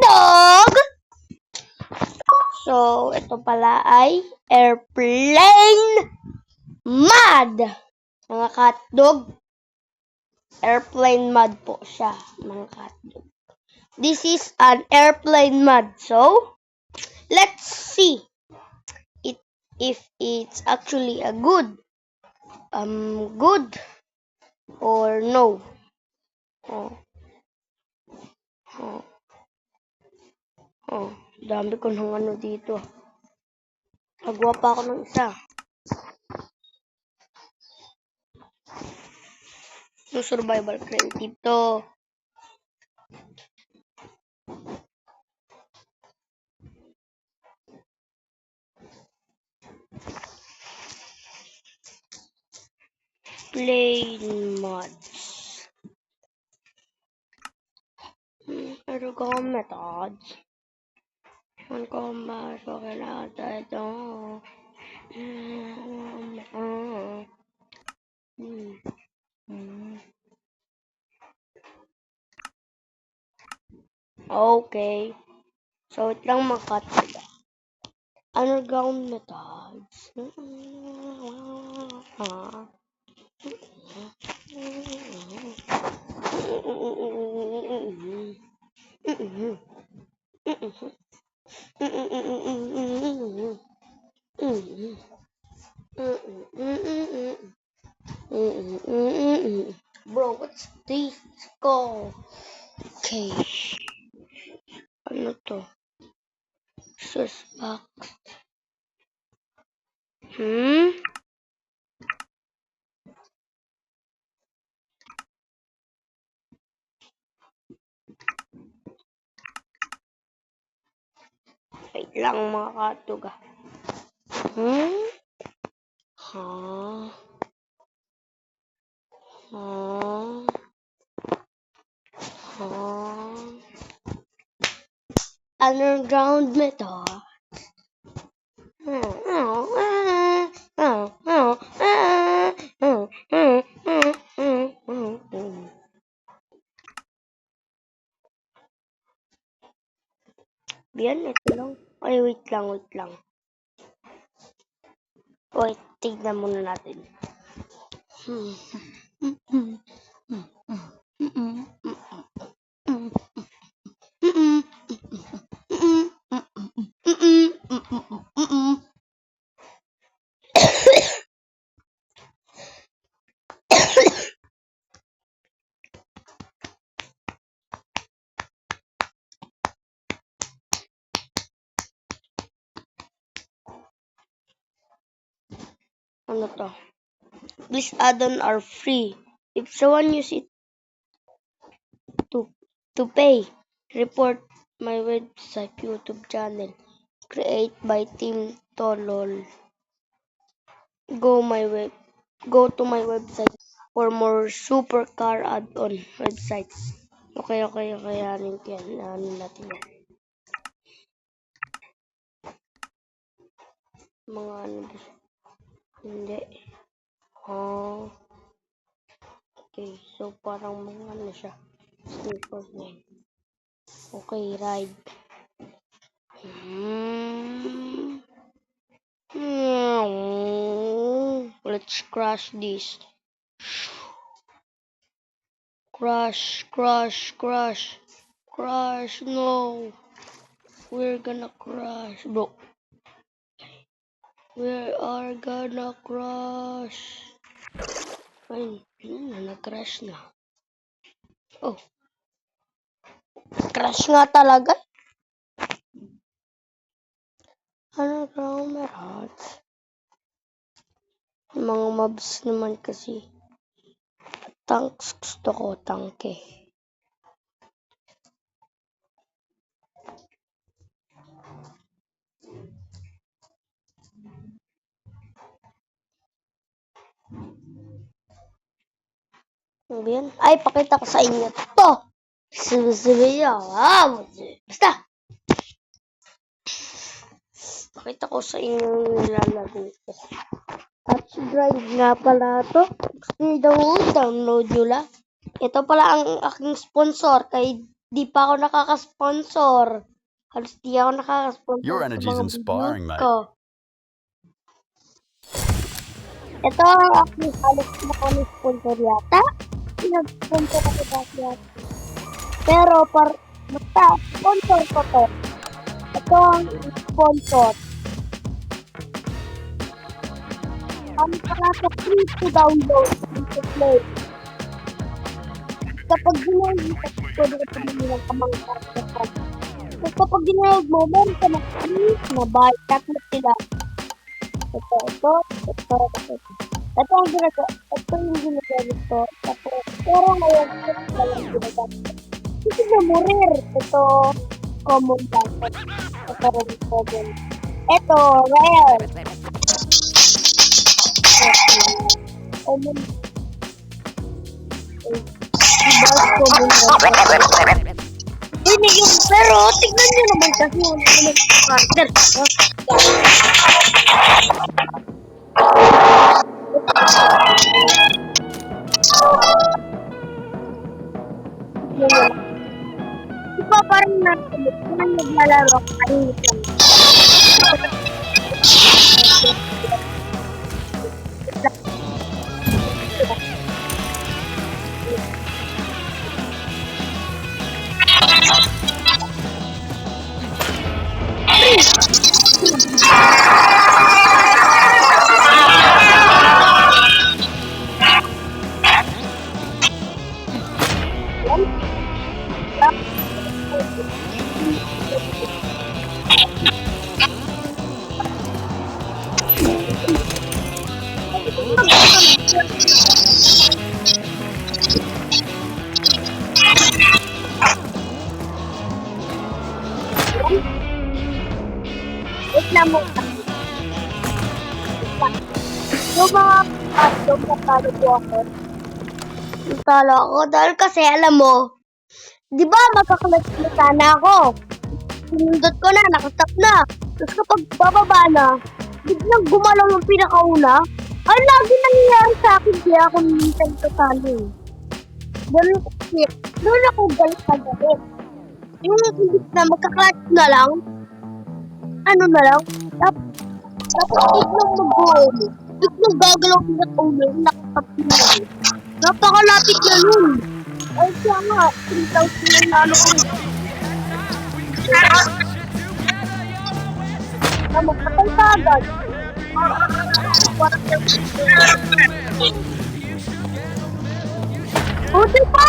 hotdog! So, ito pala ay airplane mud. Mga hotdog, airplane mud po siya, mga hotdog. This is an airplane mud. So, let's see if it's actually a good or no. Dami ko ng ano dito. Nagawa pa ako ng isa. Yung survival creative to. Plain mods. Ergo methods. Ang combat ko kailangan ito. Okay. So, ito lang makatid. Underground methods. Bro, what's this called? Okay. Ano to? Suspect. Wait lang mga katog. Underground method. Yan, ito lang. Ay, wait lang. Wait, tignan muna natin. Ano to? These add-on are free. If someone use it to pay, report my website YouTube channel. Create by Team Tolol. Go to my website for more supercar add-on websites. Okay, anin natin yan. Mga ano ba? Hindi. Okay, so parang mga ano siya. Sneakers na yun. Okay, ride. Let's crash this. Crash. No. We're gonna crash, bro. We are gonna crash. Ay, nag-crash na. Oh. Crash nga talaga. Ano daw meron? Mga mobs naman kasi. Tanks, gusto ko tangke. Ay, pakita ko sa inyo to. Basta. Pakita ko sa inyo yung nilalagay ko. Touch drive nga pala to. Gusto nyo download nyo lang. Ito pala ang aking sponsor kay Di pa ako nakaka-sponsor. Halos di ako nakaka-sponsor Your sa energy's mga inspiring, videos mate. ko. Ito ang aking halos na kami sponsor yata. Pinag-sponsor ako dati yata. Pero basta, sponsor ko to. Ito ang sponsor. Ang pala sa free to download, free to play. Kapag ginawin mo, pwede ka pumili ng kamangka sa phone. So, kapag ginawin mo, meron ka ng free na buy. Tatlo sila. Ito. Ito ang ginagawa. Ito yung ginagawa. Tapos, pero ngayon, ito lang ginagawa. Ito na murir. Ito, common dapat. Ito rin common. Ito, rare. Common. Hindi yung, pero tignan nyo naman kasi yung partner. Diba parang naglalaro kayo lang. Wait lang mo. Yung mga natalo po ako. Natalo ako dahil kasi alam mo, di ba magkakalat na sana ako? Sinundot ko na, nakastop na. Tapos kapag bababa na, biglang gumalaw yung pinakauna. Ay, lagi nangyayari sa akin, kaya ako minsan tatalo. Ganun kasi, doon ako galit na galit. Yung hindi na magkakalat na lang, ano na lang, tapos biglang mag-goal. Biglang gagalaw yung pinakauna, nakastop na. Napakalapit na nun. Ay, siya nga, 3,000 na ano ko. Magpatay ka agad. O, diba?